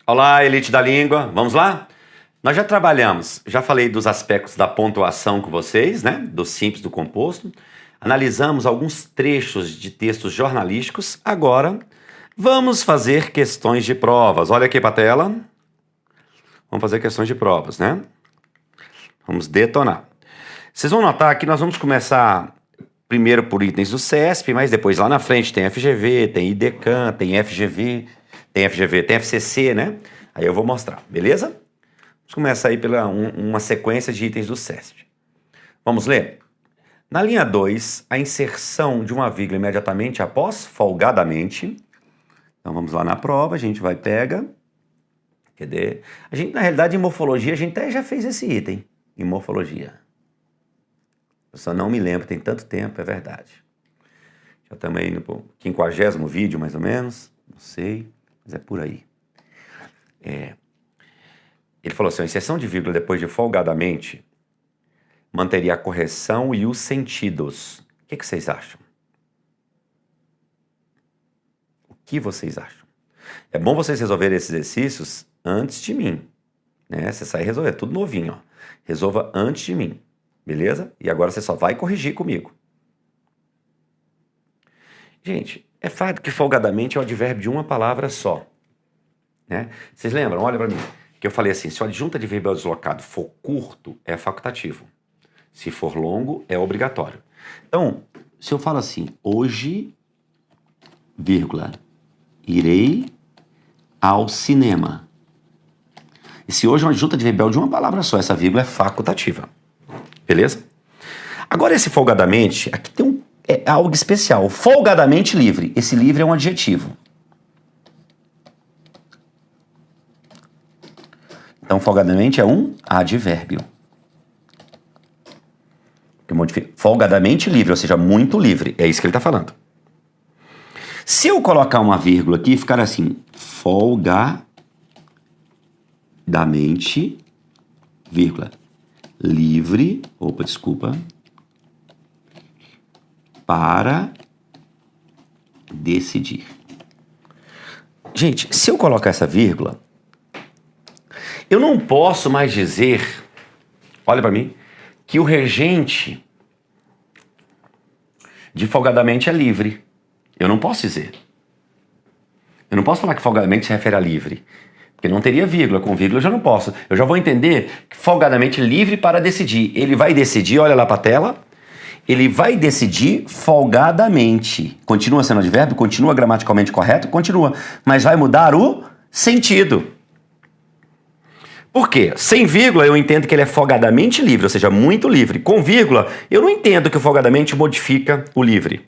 Olá, elite da língua, vamos lá? Nós já trabalhamos, já falei dos aspectos da pontuação com vocês, né? Do simples, do composto. Analisamos alguns trechos de textos jornalísticos. Agora, vamos fazer questões de provas. Olha aqui para a tela. Vamos fazer questões de provas, né? Vamos detonar. Vocês vão notar que nós vamos começar primeiro por itens do CESP, mas depois lá na frente tem FGV, tem IDECAM, tem FGV, tem FCC, né? Aí eu vou mostrar, beleza? Vamos começar aí pela uma sequência de itens do CESP. Vamos ler? Na linha 2, a inserção de uma vírgula imediatamente após folgadamente. Então vamos lá na prova, a gente vai pega. Cadê? A gente, na realidade, em morfologia, a gente até já fez esse item, em morfologia. Eu só não me lembro, tem tanto tempo, é verdade. Já estamos aí no 50º vídeo, mais ou menos. Não sei, mas é por aí. Ele falou assim, a inserção de vírgula depois de folgadamente manteria a correção e os sentidos. O que vocês acham? O que vocês acham? É bom vocês resolverem esses exercícios antes de mim. Né? Você sai resolver, tudo novinho. Ó. Resolva antes de mim. Beleza? E agora você só vai corrigir comigo. Gente, é fato que folgadamente é o advérbio de uma palavra só. Né? Vocês lembram? Olha para mim. Que eu falei assim, se o adjunto adverbial deslocado for curto, é facultativo. Se for longo, é obrigatório. Então, se eu falo assim, hoje, vírgula, irei ao cinema. Esse hoje é um adjunto adverbial de uma palavra só, essa vírgula é facultativa. Beleza? Agora esse folgadamente, aqui tem é algo especial. Folgadamente livre. Esse livre é um adjetivo. Então, folgadamente é um advérbio. Folgadamente livre, ou seja, muito livre. É isso que ele está falando. Se eu colocar uma vírgula aqui, ficar assim, folgadamente, vírgula, livre, para decidir. Gente, se eu colocar essa vírgula, eu não posso mais dizer, olha para mim, que o regente de folgadamente é livre. Eu não posso dizer. Eu não posso falar que folgadamente se refere a livre. Porque não teria vírgula. Com vírgula eu já não posso. Eu já vou entender que folgadamente livre para decidir. Ele vai decidir, olha lá para a tela. Ele vai decidir folgadamente. Continua sendo advérbio? Continua gramaticalmente correto? Continua. Mas vai mudar o sentido. Por quê? Sem vírgula eu entendo que ele é folgadamente livre, ou seja, muito livre. Com vírgula, eu não entendo que o folgadamente modifica o livre.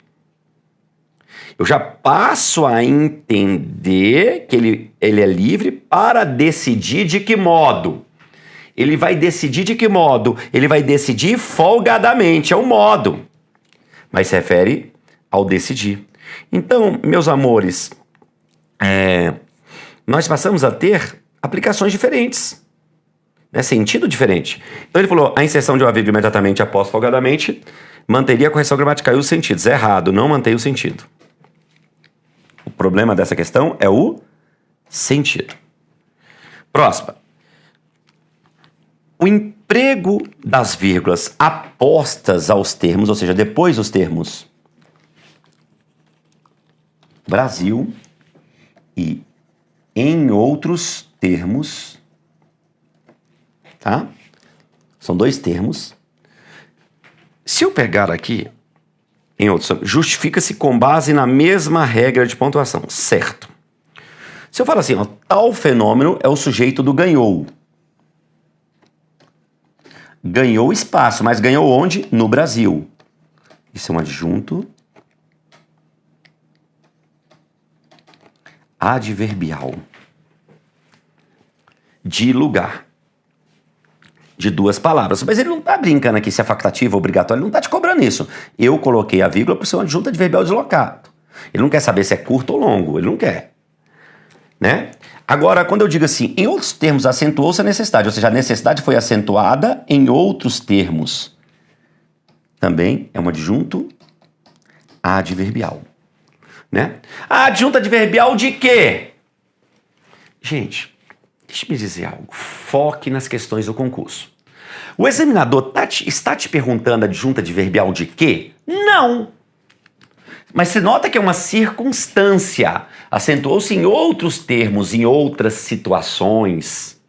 Eu já passo a entender que ele é livre para decidir de que modo. Ele vai decidir de que modo? Ele vai decidir folgadamente, é um modo. Mas se refere ao decidir. Então, meus amores, nós passamos a ter aplicações diferentes. Né, sentido diferente. Então ele falou, a inserção de uma vírgula imediatamente após folgadamente manteria a correção gramatical e os sentidos. É errado, não mantém o sentido. O problema dessa questão é o sentido. Próxima. O emprego das vírgulas apostas aos termos, ou seja, depois dos termos Brasil e em outros termos, tá? São dois termos. Se eu pegar aqui, em outros, justifica-se com base na mesma regra de pontuação, certo? Se eu falo assim, ó, tal fenômeno é o sujeito do ganhou. Ganhou espaço, mas ganhou onde? No Brasil. Isso é um adjunto adverbial de lugar. De duas palavras. Mas ele não está brincando aqui se é facultativo ou obrigatório, ele não está te cobrando isso. Eu coloquei a vírgula por ser um adjunto adverbial deslocado. Ele não quer saber se é curto ou longo, ele não quer. Né? Agora, quando eu digo assim, em outros termos acentuou-se a necessidade, ou seja, a necessidade foi acentuada em outros termos. Também é um adjunto adverbial. Né? A adjunta adverbial de quê? Gente, Deixa-me dizer algo. Foque nas questões do concurso. O examinador está te perguntando adjunta adverbial de quê? Não! Mas você nota que é uma circunstância. Acentuou-se em outros termos, em outras situações,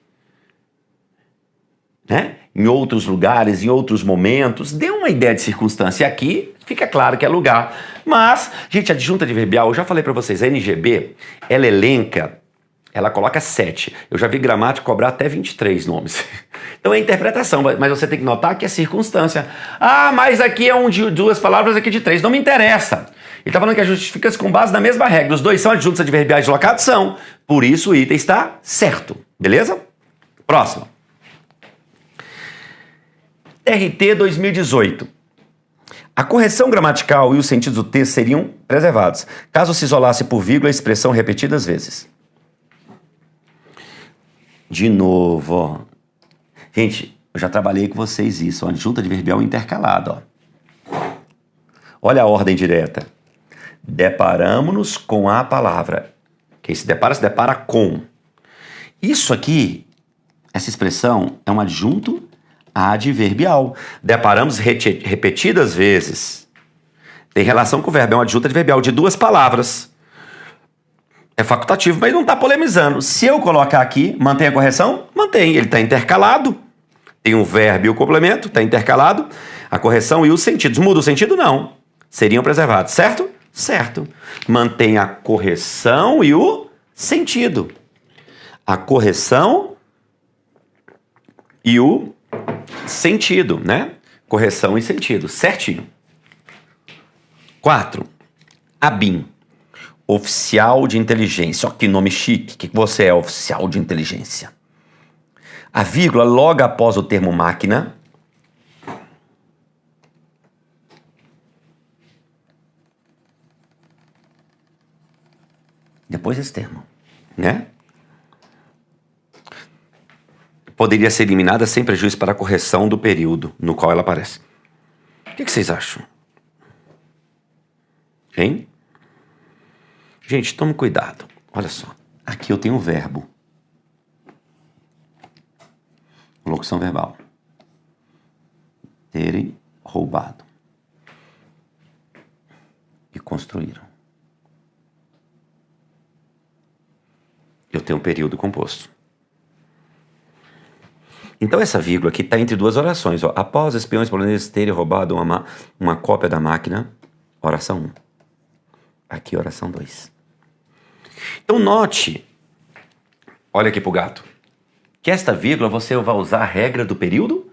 né? Em outros lugares, em outros momentos. Dê uma ideia de circunstância. Aqui fica claro que é lugar. Mas, gente, a adjunta adverbial, eu já falei para vocês, a NGB, ela elenca, ela coloca 7. Eu já vi gramática cobrar até 23 nomes. Então é interpretação, mas você tem que notar que é circunstância. Ah, mas aqui é um de 2 palavras, aqui de 3. Não me interessa. Ele está falando que a justifica-se com base na mesma regra. Os dois são adjuntos adverbiais deslocados? São. Por isso o item está certo. Beleza? Próximo. RT 2018. A correção gramatical e os sentidos do texto seriam preservados, caso se isolasse por vírgula a expressão repetidas vezes. De novo, ó. Gente, eu já trabalhei com vocês isso, uma adjunta adverbial intercalada, ó. Olha a ordem direta. Deparamos-nos com a palavra. Quem se depara com. Isso aqui, essa expressão, é um adjunto adverbial. Deparamos repetidas vezes. Tem relação com o verbo, é um adjunto adverbial de 2 palavras. É facultativo, mas não está polemizando. Se eu colocar aqui, mantém a correção? Mantém. Ele está intercalado. Tem um verbo e o complemento, está intercalado. A correção e os sentidos. Muda o sentido? Não. Seriam preservados, certo? Certo. Mantém a correção e o sentido. A correção e o sentido, né? Correção e sentido. Certinho. 4. ABIN. Oficial de inteligência. Ó, que nome chique. O que você é, oficial de inteligência? A vírgula logo após o termo máquina. Depois esse termo, né? Poderia ser eliminada sem prejuízo para a correção do período no qual ela aparece. O que vocês acham? Hein? Gente, tome cuidado. Olha só. Aqui eu tenho um verbo. Locução verbal. Terem roubado. E construíram. Eu tenho um período composto. Então essa vírgula aqui está entre 2 orações. Ó. Após os espiões poloneses terem roubado uma cópia da máquina, oração 1. Aqui, oração 2. Então note, olha aqui pro gato, que esta vírgula você vai usar a regra do período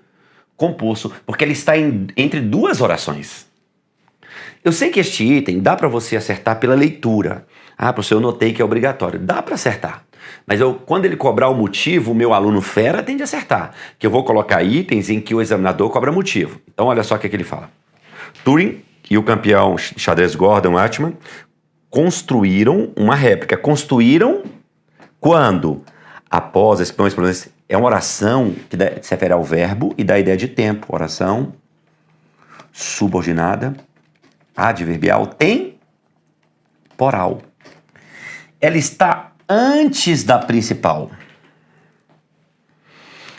composto, porque ela está entre 2 orações. Eu sei que este item dá para você acertar pela leitura. Ah, professor, eu notei que é obrigatório. Dá para acertar. Mas quando ele cobrar o motivo, o meu aluno fera tem de acertar. Que eu vou colocar itens em que o examinador cobra motivo. Então, olha só o que ele fala. Turing e o campeão xadrez Gordon Altman construíram uma réplica. Construíram quando? Após esse é uma oração que se refere ao verbo e dá a ideia de tempo. Oração subordinada, adverbial, temporal. Ela está antes da principal.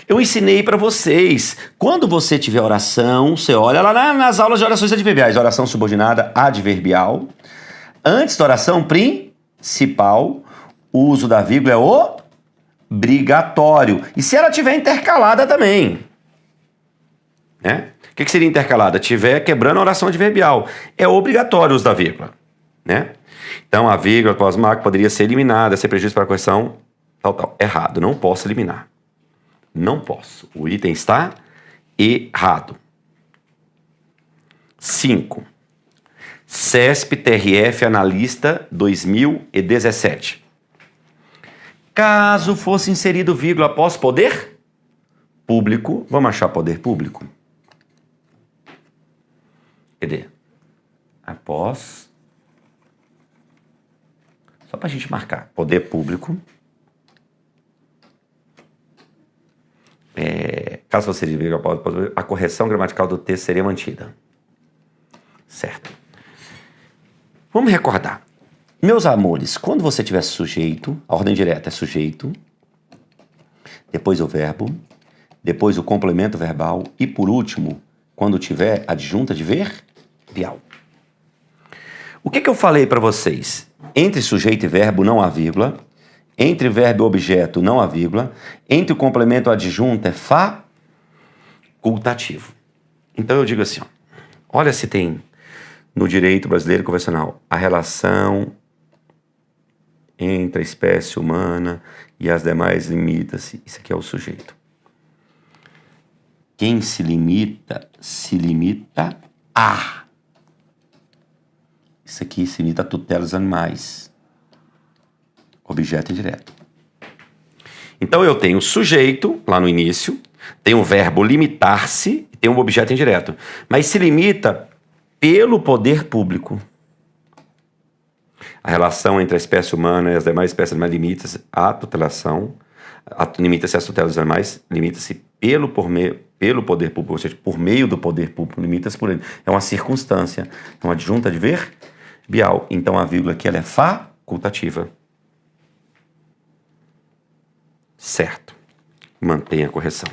Eu ensinei para vocês. Quando você tiver oração, você olha lá nas aulas de orações adverbiais. Oração subordinada, adverbial. Antes da oração principal, o uso da vírgula é obrigatório. E se ela tiver intercalada também. Né? O que seria intercalada? Tiver quebrando a oração adverbial. É obrigatório o uso da vírgula. Né? Então, a vírgula pós-marco poderia ser eliminada, ser prejuízo para a correção, tal. Errado, não posso eliminar. Não posso. O item está errado. 5. CESP-TRF Analista 2017. Caso fosse inserido vírgula após poder público, vamos achar poder público? Cadê? Após... Só para a gente marcar. Poder público. Caso você diga a correção gramatical do texto seria mantida. Certo. Vamos recordar. Meus amores, quando você tiver sujeito, a ordem direta é sujeito, depois o verbo, depois o complemento verbal e, por último, quando tiver adjunta de verbial. O que eu falei para vocês? Entre sujeito e verbo não há vírgula, entre verbo e objeto não há vírgula, entre o complemento e adjunta é facultativo. Então eu digo assim, ó, olha se tem no direito brasileiro convencional a relação entre a espécie humana e as demais limita-se. Isso aqui é o sujeito. Quem se limita a. Isso aqui se limita a tutela dos animais. Objeto indireto. Então eu tenho o sujeito, lá no início, tenho o verbo limitar-se e tenho o objeto indireto. Mas se limita pelo poder público. A relação entre a espécie humana e as demais espécies animais limita-se à tutelação, limita-se às tutelas dos animais, limita-se pelo poder público, ou seja, por meio do poder público, limita-se por ele. É uma circunstância, é uma adjunta de verbial. Então a vírgula aqui ela é facultativa. Certo. Mantenha a correção.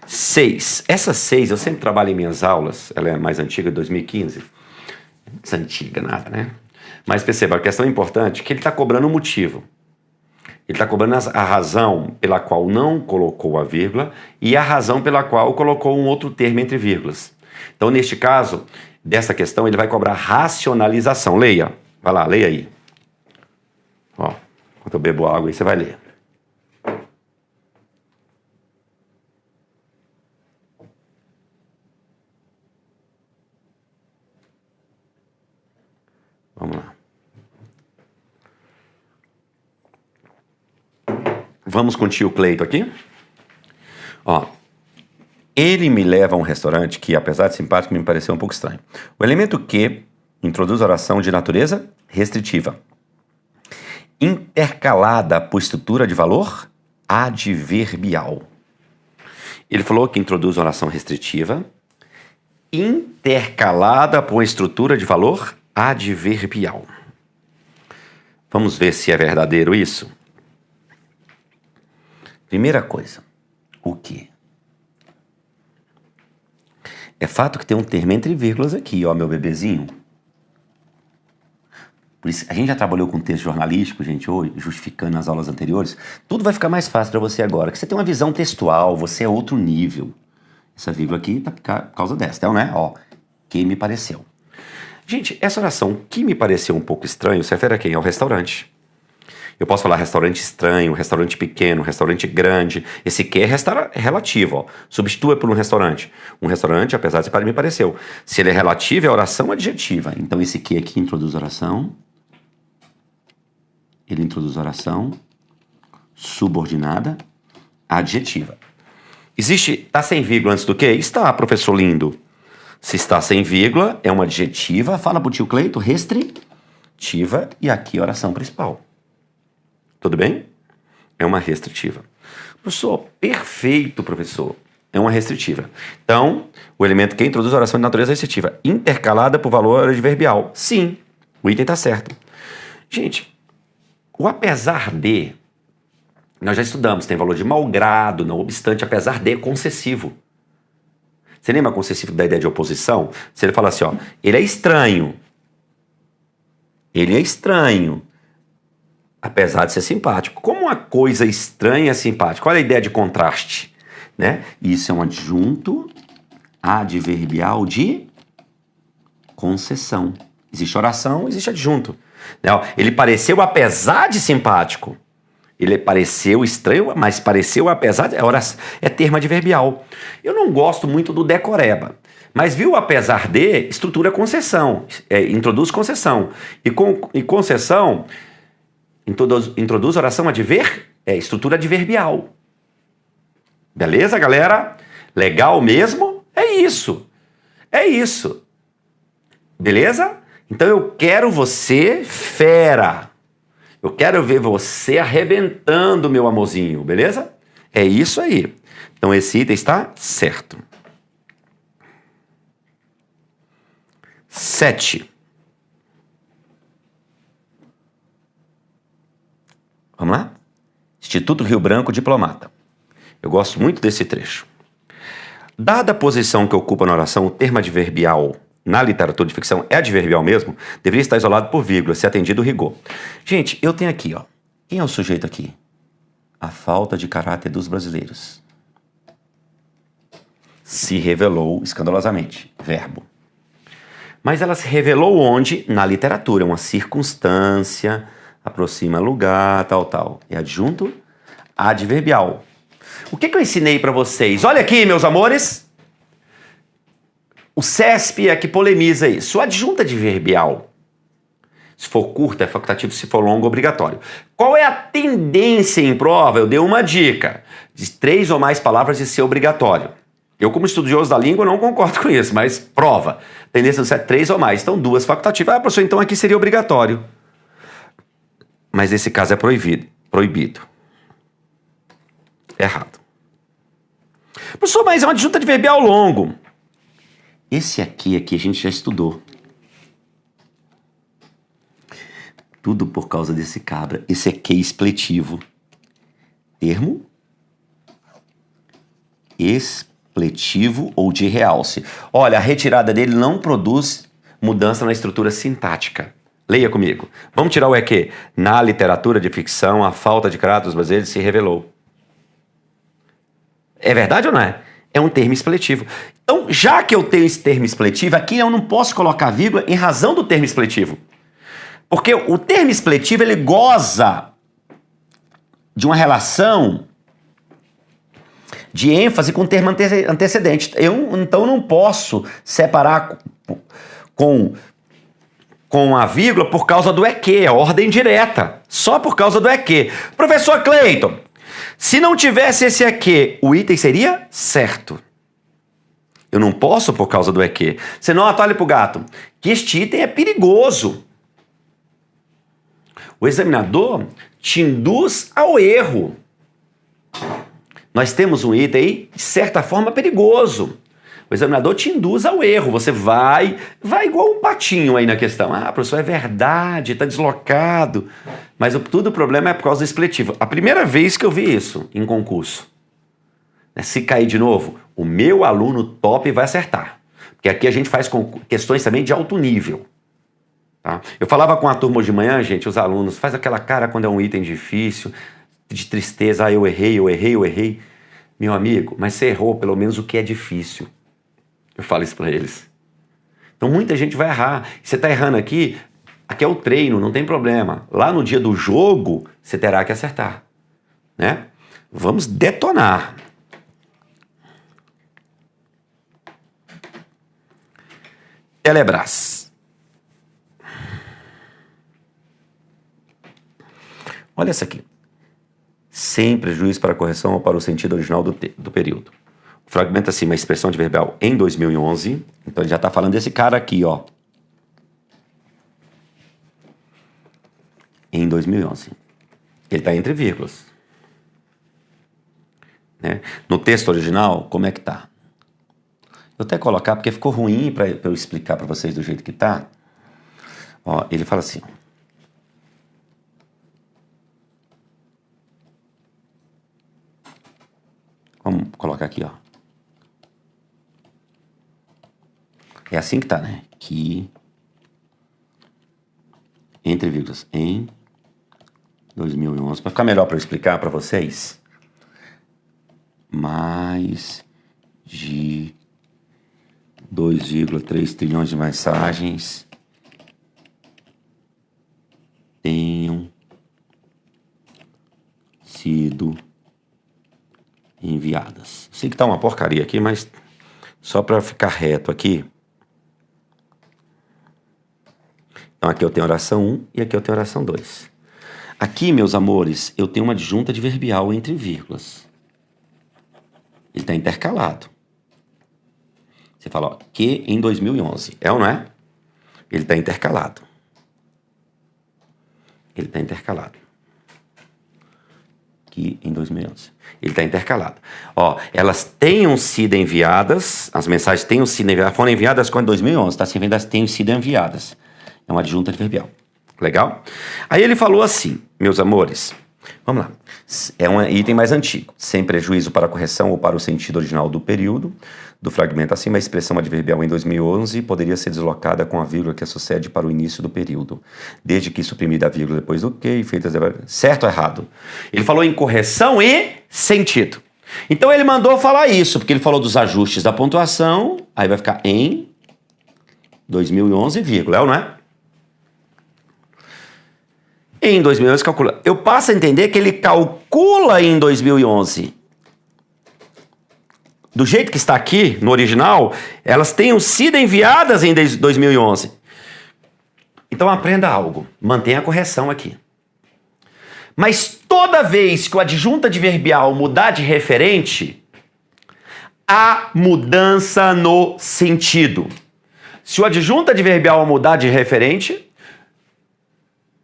6. Essa 6 eu sempre trabalho em minhas aulas, ela é mais antiga, de 2015. Antiga, nada, né? Mas perceba, a questão importante é que ele está cobrando um motivo. Ele está cobrando a razão pela qual não colocou a vírgula e a razão pela qual colocou um outro termo entre vírgulas. Então, neste caso, dessa questão, ele vai cobrar racionalização. Leia. Vai lá, leia aí. Ó, enquanto eu bebo água aí, você vai ler. Vamos lá. Vamos com o tio Cleito aqui. Ó, ele me leva a um restaurante que, apesar de simpático, me pareceu um pouco estranho. O elemento que introduz oração de natureza restritiva, intercalada por estrutura de valor adverbial. Ele falou que introduz oração restritiva, intercalada por estrutura de valor adverbial. Vamos ver se é verdadeiro isso? Primeira coisa, o quê? É fato que tem um termo entre vírgulas aqui, ó, meu bebezinho. Por isso, a gente já trabalhou com texto jornalístico, gente, hoje, justificando nas aulas anteriores. Tudo vai ficar mais fácil para você agora, que você tem uma visão textual, você é outro nível. Essa vírgula aqui tá por causa dessa, então, né? Ó, que me pareceu. Gente, essa oração que me pareceu um pouco estranho se refere a quem? Ao restaurante. Eu posso falar restaurante estranho, restaurante pequeno, restaurante grande. Esse que é relativo, ó. Substitua por um restaurante. Um restaurante, apesar de me pareceu. Se ele é relativo, é oração adjetiva. Então esse que aqui introduz oração. Ele introduz oração subordinada adjetiva. Está sem vírgula antes do que? Está, professor lindo. Se está sem vírgula, é uma adjetiva. Fala pro tio Cleito, restritiva. E aqui oração principal. Tudo bem? É uma restritiva. Professor, perfeito, professor. É uma restritiva. Então, o elemento que introduz oração de natureza restritiva, intercalada por valor adverbial. Sim, o item está certo. Gente, o apesar de, nós já estudamos, tem valor de malgrado, não obstante, apesar de, concessivo. Você lembra concessivo da ideia de oposição? Se ele fala assim, ó, ele é estranho. Ele é estranho. Apesar de ser simpático. Como uma coisa estranha é simpática? Olha a ideia de contraste, né? Isso é um adjunto adverbial de concessão. Existe oração, existe adjunto. Ele pareceu apesar de simpático. Ele pareceu estranho, mas pareceu apesar de... É termo adverbial. Eu não gosto muito do decoreba. Mas viu, apesar de, estrutura concessão. Introduz concessão. E concessão... Introduz oração estrutura adverbial. Beleza, galera? Legal mesmo? É isso. É isso. Beleza? Então eu quero você fera. Eu quero ver você arrebentando, meu amorzinho. Beleza? É isso aí. Então esse item está certo. 7. Vamos lá? Instituto Rio Branco, diplomata. Eu gosto muito desse trecho. Dada a posição que ocupa na oração, o termo adverbial na literatura de ficção é adverbial mesmo, deveria estar isolado por vírgula, se atendido o rigor. Gente, eu tenho aqui, ó. Quem é o sujeito aqui? A falta de caráter dos brasileiros. Se revelou escandalosamente. Verbo. Mas ela se revelou onde? Na literatura. Uma circunstância, aproxima lugar, tal. É adjunto adverbial. O que eu ensinei para vocês? Olha aqui, meus amores. O CESP é que polemiza isso. O adjunto adverbial, se for curto, é facultativo, se for longo, obrigatório. Qual é a tendência em prova? Eu dei uma dica. De 3 ou mais palavras de ser obrigatório. Eu, como estudioso da língua, não concordo com isso, mas prova. Tendência de ser 3 ou mais. Então, 2 facultativas. Ah, professor, então aqui seria obrigatório. Mas nesse caso é proibido. Errado. Professor, mas é uma adjunta adverbial longo. Esse aqui a gente já estudou. Tudo por causa desse cabra. Esse aqui é expletivo. Termo expletivo ou de realce. Olha, a retirada dele não produz mudança na estrutura sintática. Leia comigo. Vamos tirar o EQ. Na literatura de ficção, a falta de caráter dos brasileiros se revelou. É verdade ou não é? É um termo expletivo. Então, já que eu tenho esse termo expletivo, aqui eu não posso colocar vírgula em razão do termo expletivo. Porque o termo expletivo, ele goza de uma relação de ênfase com o termo antecedente. Então, eu não posso separar com a vírgula por causa do EQ, a ordem direta. Só por causa do EQ. Professor Cleiton, se não tivesse esse EQ, o item seria certo. Eu não posso por causa do EQ. Você nota, olha pro gato, que este item é perigoso. O examinador te induz ao erro. Nós temos um item aí, de certa forma, perigoso. O examinador te induz ao erro. Você vai igual um patinho aí na questão. Ah, professor, é verdade, está deslocado. Mas tudo o problema é por causa do expletivo. A primeira vez que eu vi isso em concurso. Se cair de novo, o meu aluno top vai acertar. Porque aqui a gente faz questões também de alto nível. Tá? Eu falava com a turma hoje de manhã, gente, os alunos, faz aquela cara quando é um item difícil, de tristeza, ah, eu errei. Meu amigo, mas você errou pelo menos o que é difícil. Eu falo isso para eles. Então muita gente vai errar. Você está errando aqui é o treino, não tem problema. Lá no dia do jogo, você terá que acertar. Né? Vamos detonar. Telebrás. Olha essa aqui. Sem prejuízo para a correção ou para o sentido original do período. O fragmento acima, a expressão adverbial em 2011. Então ele já está falando desse cara aqui, ó. Em 2011. Ele está entre vírgulas. Né? No texto original, como é que tá? Eu até colocar, porque ficou ruim para eu explicar para vocês do jeito que tá. Ó, ele fala assim. Vamos colocar aqui, ó. É assim que tá, né? Que entre vírgulas em 2011. Para ficar melhor para eu explicar para vocês. Mais de 2,3 trilhões de mensagens tenham sido enviadas. Sei que tá uma porcaria aqui, mas só para ficar reto aqui. Então aqui eu tenho oração 1 e aqui eu tenho oração 2. Aqui, meus amores, eu tenho uma adjunta adverbial entre vírgulas. Ele está intercalado. Você fala, ó, que em 2011. É ou não é? Ele está intercalado. Ele está intercalado. Que em 2011. Ele está intercalado. Ó, elas tenham sido enviadas, as mensagens tenham sido enviadas, foram enviadas quando em 2011, está sendo enviadas, tenham sido enviadas. É uma adjunta adverbial. Legal? Aí ele falou assim, meus amores, Vamos lá. É um item mais antigo. Sem prejuízo para a correção ou para o sentido original do período do fragmento acima, a expressão adverbial em 2011 poderia ser deslocada com a vírgula que sucede para o início do período, desde que suprimida a vírgula depois do que e feitas... Certo ou errado? Ele falou em correção e sentido. Então ele mandou falar isso, porque ele falou dos ajustes da pontuação, aí vai ficar em 2011, vírgula, não é? Em 2011 calcula. Eu passo a entender que ele calcula em 2011. Do jeito que está aqui, no original, elas tenham sido enviadas em 2011. Então aprenda algo. Mantenha a correção aqui. Mas toda vez que o adjunto adverbial mudar de referente, há mudança no sentido. Se o adjunto adverbial mudar de referente,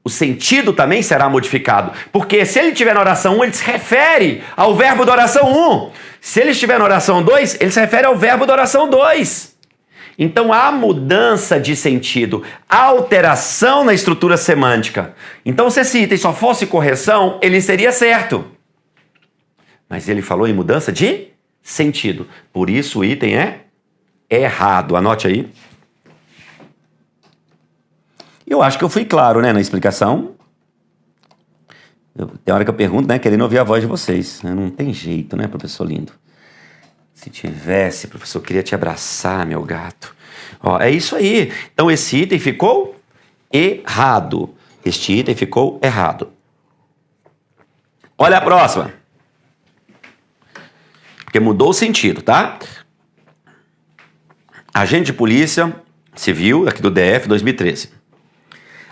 o sentido também será modificado. Porque se ele estiver na oração 1, ele se refere ao verbo da oração 1. Se ele estiver na oração 2, ele se refere ao verbo da oração 2. Então há mudança de sentido, há alteração na estrutura semântica. Então se esse item só fosse correção, ele seria certo. Mas ele falou em mudança de sentido. Por isso o item é errado. Anote aí. Eu acho que eu fui claro, né, na explicação. Tem hora que eu pergunto, né, querendo ouvir a voz de vocês. Não tem jeito, né, professor lindo? Se tivesse, professor, eu queria te abraçar, meu gato. Ó, é isso aí. Então esse item ficou errado. Este item ficou errado. Olha a próxima. Porque mudou o sentido, tá? Agente de polícia civil, aqui do DF, 2013.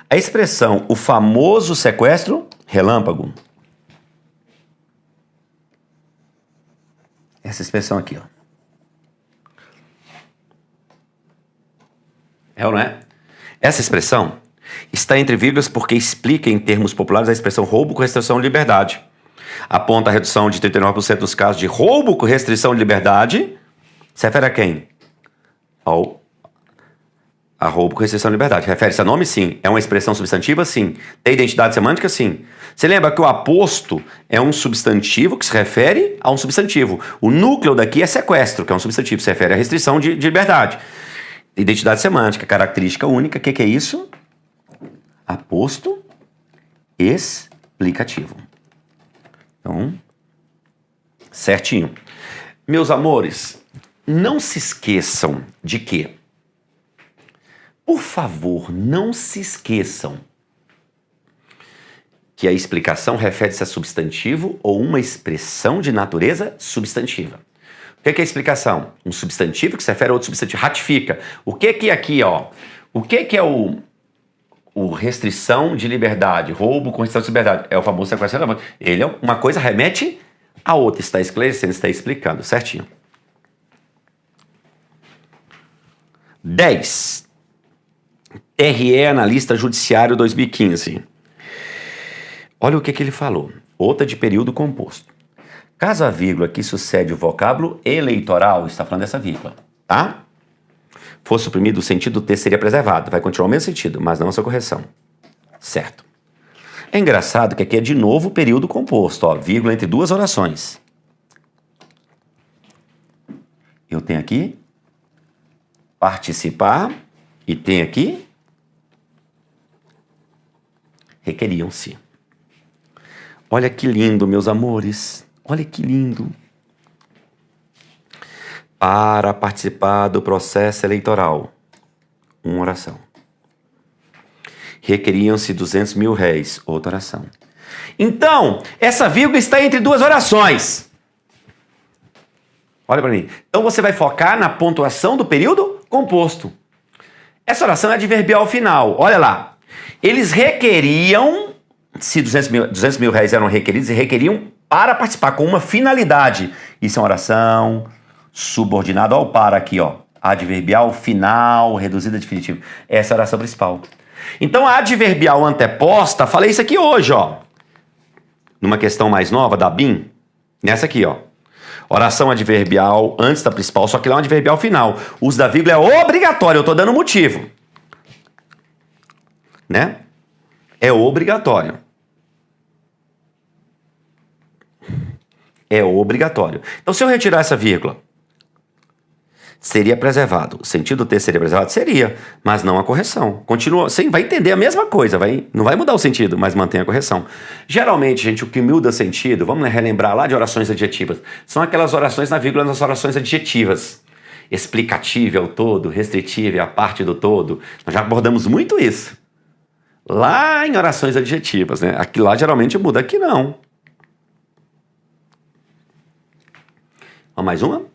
A expressão, o famoso sequestro relâmpago. Essa expressão aqui, ó. É ou não é? Essa expressão está entre vírgulas porque explica em termos populares a expressão roubo com restrição de liberdade. Aponta a redução de 39% dos casos de roubo com restrição de liberdade. Se refere a quem? A roubo com restrição de liberdade. Refere-se a nome? Sim. É uma expressão substantiva? Sim. Tem identidade semântica? Sim. Você lembra que o aposto é um substantivo que se refere a um substantivo. O núcleo daqui é sequestro, que é um substantivo, se refere à restrição de liberdade. Identidade semântica, característica única. O que é isso? Aposto explicativo. Então, certinho. Meus amores, não se esqueçam de que, por favor, não se esqueçam que a explicação refere-se a substantivo ou uma expressão de natureza substantiva. O que é a explicação? Um substantivo que se refere a outro substantivo. Ratifica. O que é aqui, ó? O que é o restrição de liberdade? Roubo com restrição de liberdade. É o famoso sequestro. Ele é uma coisa, remete a outra. Está esclarecendo, está explicando. Certinho. 10. TRE Analista Judiciário 2015. Olha o que ele falou. Outra de período composto. Caso a vírgula que sucede o vocábulo eleitoral, está falando dessa vírgula, tá? Fosse suprimido, o sentido do texto seria preservado. Vai continuar o mesmo sentido, mas não a sua correção. Certo. É engraçado que aqui é de novo período composto, ó, vírgula entre duas orações. Eu tenho aqui participar e tenho aqui requeriam-se. Olha que lindo, meus amores. Olha que lindo. Para participar do processo eleitoral. Uma oração. Requeriam-se 200 mil réis. Outra oração. Então, essa vírgula está entre duas orações. Olha para mim. Então você vai focar na pontuação do período composto. Essa oração é adverbial final. Olha lá. Eles requeriam, se 200 mil réis eram requeridos, e requeriam para participar com uma finalidade. Isso é uma oração subordinada ao para aqui, ó. Adverbial final, reduzida definitiva. Essa é a oração principal. Então a adverbial anteposta, falei isso aqui hoje, ó. Numa questão mais nova da BIM, nessa aqui, ó. Oração adverbial antes da principal, só que lá é um adverbial final. O uso da vírgula é obrigatório, eu tô dando motivo. Né? É obrigatório. é obrigatório. Então, se eu retirar essa vírgula, seria preservado. O sentido T seria preservado? Seria, mas não a correção. Continua, sim, vai entender a mesma coisa, não vai mudar o sentido, mas mantém a correção. Geralmente, gente, o que muda sentido, vamos relembrar lá de orações adjetivas, são aquelas orações na vírgula nas orações adjetivas. Explicativa é o todo, restritiva é a parte do todo. Nós já abordamos muito isso. Lá em orações adjetivas, né? Aqui lá geralmente muda, aqui não. Vamos mais uma?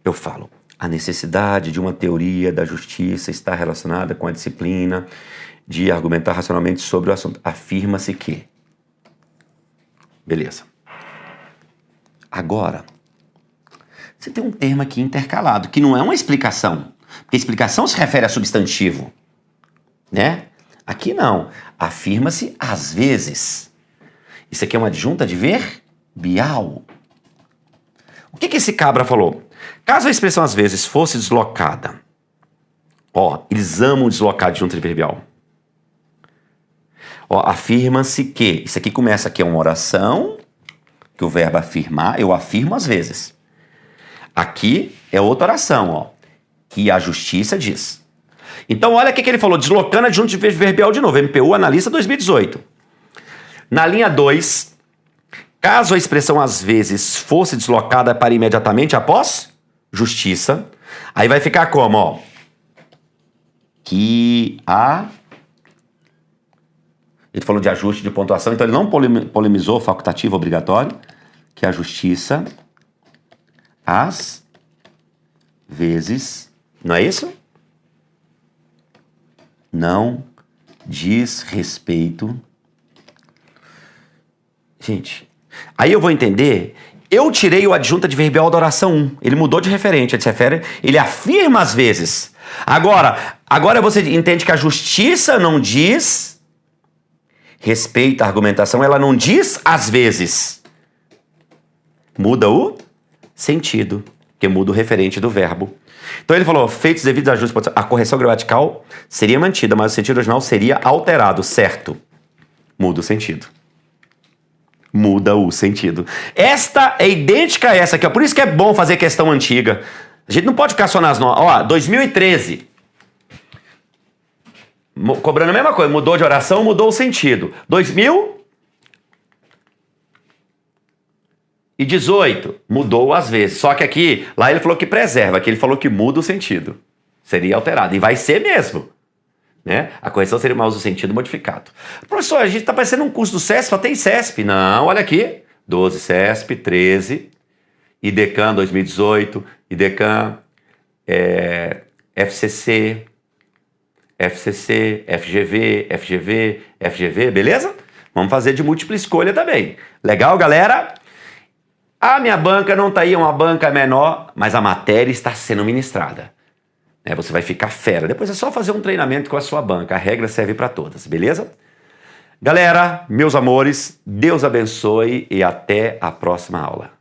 Eu falo, a necessidade de uma teoria da justiça está relacionada com a disciplina de argumentar racionalmente sobre o assunto. Afirma-se que. Beleza. Agora, você tem um termo aqui intercalado, que não é uma explicação. Porque explicação se refere a substantivo. Né? Aqui não. Afirma-se às vezes. Isso aqui é uma adjunta adverbial. O que esse cabra falou? Caso a expressão às vezes fosse deslocada. Ó, eles amam deslocar adjunta adverbial. Ó, afirma-se que. Isso aqui começa aqui, é uma oração, que o verbo afirmar, eu afirmo às vezes. Aqui é outra oração, ó, que a justiça diz. Então, olha o que ele falou, deslocando adjunto adverbial de novo, MPU Analista 2018. Na linha 2, caso a expressão às vezes fosse deslocada para imediatamente após justiça, aí vai ficar como, ó, que a... Ele falou de ajuste de pontuação, então ele não polemizou facultativo obrigatório, que a justiça às vezes, não é isso? Não diz respeito. Gente, aí eu vou entender. Eu tirei o adjunto adverbial da oração 1. Ele mudou de referente. Ele afirma às vezes. Agora você entende que a justiça não diz respeito à argumentação. Ela não diz às vezes. Muda o sentido, que muda o referente do verbo. Então ele falou, feitos devidos ajustes, a correção gramatical seria mantida, mas o sentido original seria alterado, certo? Muda o sentido. Muda o sentido. Esta é idêntica a essa aqui, ó. Por isso que é bom fazer questão antiga. A gente não pode ficar só nas notas. Ó, 2013. Cobrando a mesma coisa, mudou de oração, mudou o sentido. 2018, mudou às vezes. Só que aqui, lá ele falou que preserva, aqui ele falou que muda o sentido. Seria alterado. E vai ser mesmo. Né? A correção seria mais o sentido modificado. Professor, a gente está parecendo um curso do CESP, só tem CESP. Não, olha aqui. 12 CESP, 13, IDECAM 2018, IDECAM, FCC, FGV, beleza? Vamos fazer de múltipla escolha também. Legal, galera? A minha banca não está aí, é uma banca menor, mas a matéria está sendo ministrada. Você vai ficar fera. Depois é só fazer um treinamento com a sua banca. A regra serve para todas, beleza? Galera, meus amores, Deus abençoe e até a próxima aula.